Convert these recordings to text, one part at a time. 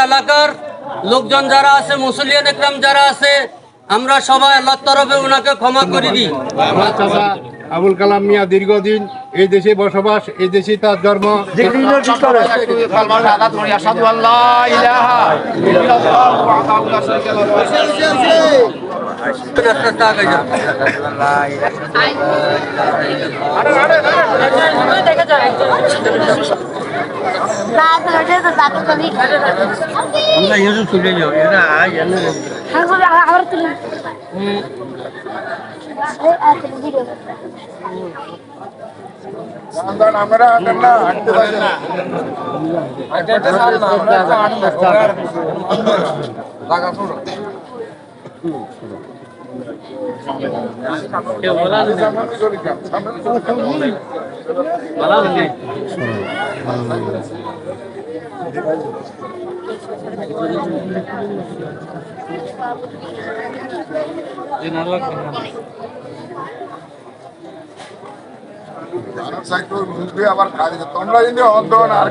এলাকার লোকজন যারা আছে, মুসলিয়ান একরাম যারা আছে, আমরা সবাই আল্লাহর তরফে ওনাকে ক্ষমা করে দিই। আমার চাচা আবুল কালাম মিয়া দীর্ঘদিন এই দেশে বসবাস, এই দেশে তার জন্ম। আবার তোমরা যদি অন্ধন আর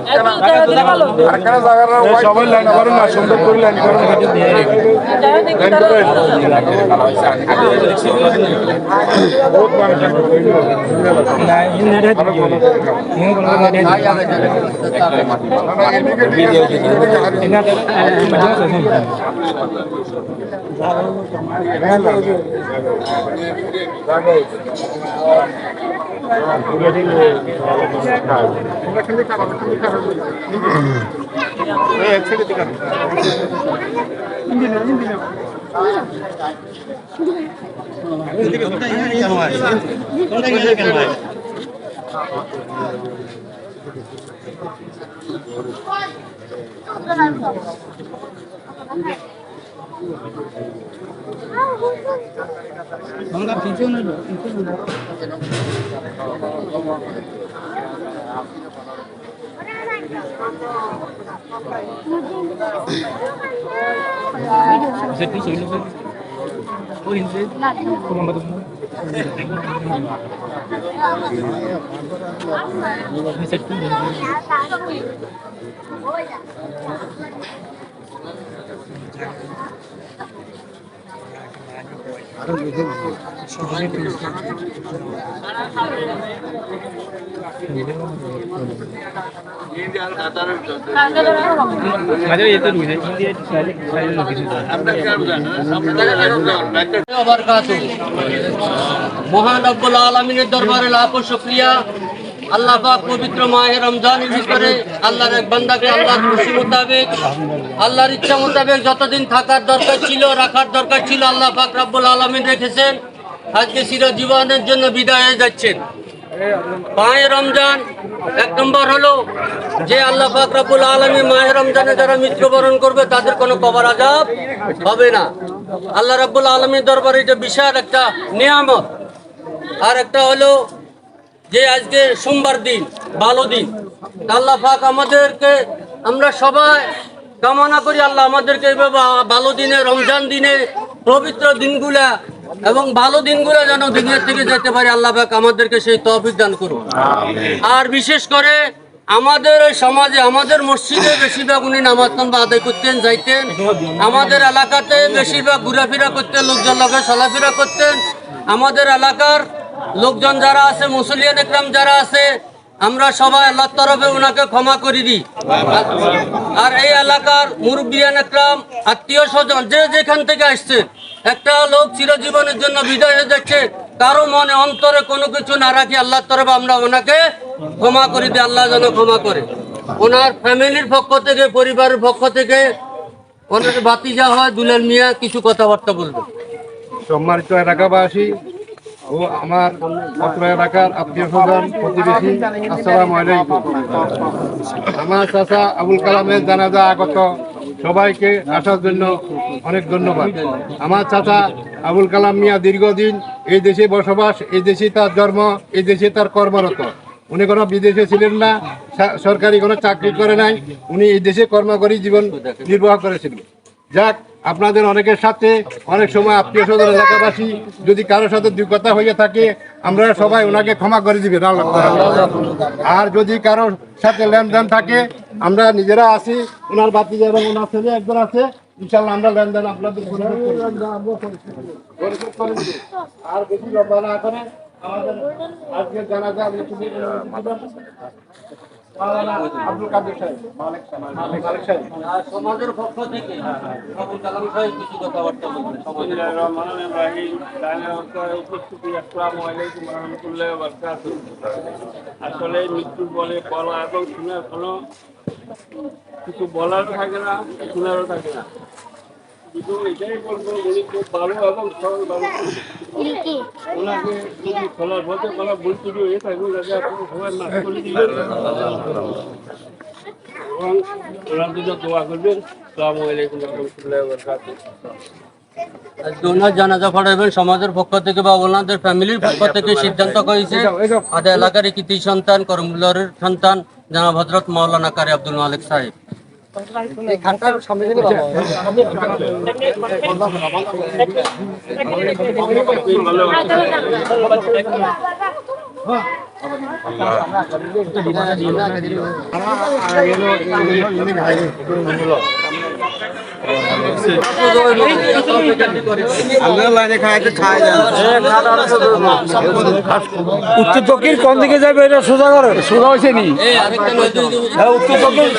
সবাই লাইন আবার না সুন্দর করে লাইন করো বহুত মহান রব্বুল আলামিনের দরবারে লাখো শুকরিয়া। আল্লাহ পাক পবিত্র মাহে রমজানের ভিতরে আল্লাহর এক বান্দাকে আল্লাহর খুশি মোতাবেক, আল্লাহর ইচ্ছা মোতাবেক যতদিন থাকার দরকার ছিল, রাখার দরকার ছিল, আল্লাহ পাক রব্বুল আলামিন রেখেছেন। আজকে চিরজীবনের জন্য বিদায় হয়ে যাচ্ছেন। মাহে রমজান এক নম্বর হলো যে আল্লাহ পাক রব্বুল আলামিন মাহে রমজানে যারা মৃত্যুবরণ করবে তাদের কোনো কবর আযাব হবে না। আল্লাহ রাব্বুল আলামিনের দরবারে এটা বিশাল একটা নিয়ামত। আর একটা হলো যে আজকে সোমবার দিন, ভালো দিন। আল্লাহ পাক আমাদেরকে, আমরা সবাই কামনা করি আল্লাহ আমাদেরকে এইভাবে ভালো দিনে, রমজান দিনে, পবিত্র দিনগুলা এবং ভালো দিনগুলো যেন দুনিয়া থেকে যেতে পারে। আল্লাহ পাক আমাদেরকে সেই তৌফিক দান করুন। আর বিশেষ করে আমাদের ওই সমাজে, আমাদের মসজিদে বেশিরভাগ উনি নামাজ আদায় করতেন, যাইতেন। আমাদের এলাকাতে বেশিরভাগ ঘোরাফেরা করতেন, লোকজন লোকের চলাফেরা করতেন। আমাদের এলাকার লোকজন যারা আছে, মুসলিয়ান একরাম যারা আছে, আমরা সবাই আল্লাহর তরফে ওনাকে ক্ষমা করে দিই। আর এই এলাকার মুরব্বিয়ান একরাম, আত্মীয় স্বজন যে যেখান থেকে আসছে, একটা লোক চিরজীবনের জন্য বিদায় হয়ে যাচ্ছে, কারো মনে অন্তরে কোনো কিছু না রাখি আল্লাহর তরফে আমরা ওনাকে ক্ষমা করে দিই। আল্লাহ যেন ক্ষমা করে। ওনার ফ্যামিলির পক্ষ থেকে, পরিবারের পক্ষ থেকে ওনার ভাতিজা হয় দুলাল মিয়া কিছু কথাবার্তা বলবে। সম্মানিত এলাকাবাসী ও আমার অত্র এলাকার আত্মীয় স্বজন, প্রতিবেশী, আসসালামু আলাইকুম। আমার চাচা আবুল কালামের জানাজা আগত সবাইকে আসার জন্য অনেক ধন্যবাদ। আমার চাচা আবুল কালাম মিয়া দীর্ঘদিন এই দেশে বসবাস, এই দেশে তার জন্ম, এই দেশে তার কর্মরত। উনি কোনো বিদেশে ছিলেন না, সরকারি কোনো চাকরি করে নাই, উনি এই দেশে কর্ম করে জীবন নির্বাহ করেছিলেন। যাক, আপনাদের অনেকের সাথে অনেক সময় আত্মীয় স্বজন এলাকাবাসী যদি কারোর সাথে দুই কথা হয়ে থাকে, আমরা সবাই ওনাকে ক্ষমা করে দিবেন আল্লাহ তাআলা। আর যদি কারোর সাথে লেনদেন থাকে, আমরা নিজেরা আছি, ওনার বাতিজা এবং ওনার ছেলে একজন আছে, ইনশাল্লাহ আমরা লেনদেন আপনাদের পরিশোধ করে দিব। আর বেশি লম্বা না করে আমাদের আজকে জানাজা আব্দুল কাদের সাহেব, মালিক সাহেব। আর সমাজের পক্ষ থেকে আবুল কালাম সাহেব কিছু কথাবার্তা বলবেন সমাজের আসলে মৃত্যুর বলে বলা এবং শোনার কোনো কিছু বলার থাকে না, শোনারও থাকে না। কিন্তু এটাই বলবো, উনি খুব ভালো এবং সরল ভালো। ওনাকে যদি খোলার পথে বলা ভুল ত্রুটি হয়ে থাকবে, যাতে আপনি সবাই মাফ করে দিবেন এবং ওনার জন্য দোয়া করবেন। আসসালামু আলাইকুম রহমতুল্লাহি ওয়া বারাকাতুহু। আজকে ওনার জানাজা পড়াবেন সমাজের পক্ষ থেকে বা ওনাদের ফ্যামিলির পক্ষ থেকে সিদ্ধান্ত হয়েছে আমাদের এলাকার কৃতি সন্তান করমুল্লারের সন্তান জনাব হযরত মাওলানা কারি আব্দুল মালিক সাহেব। উত্তর দক্ষিণ কোন দিকে যাবে এটা সোজা করে সোজা হয়েছে নি এই আরেকটা নদী উত্তর দক্ষিণ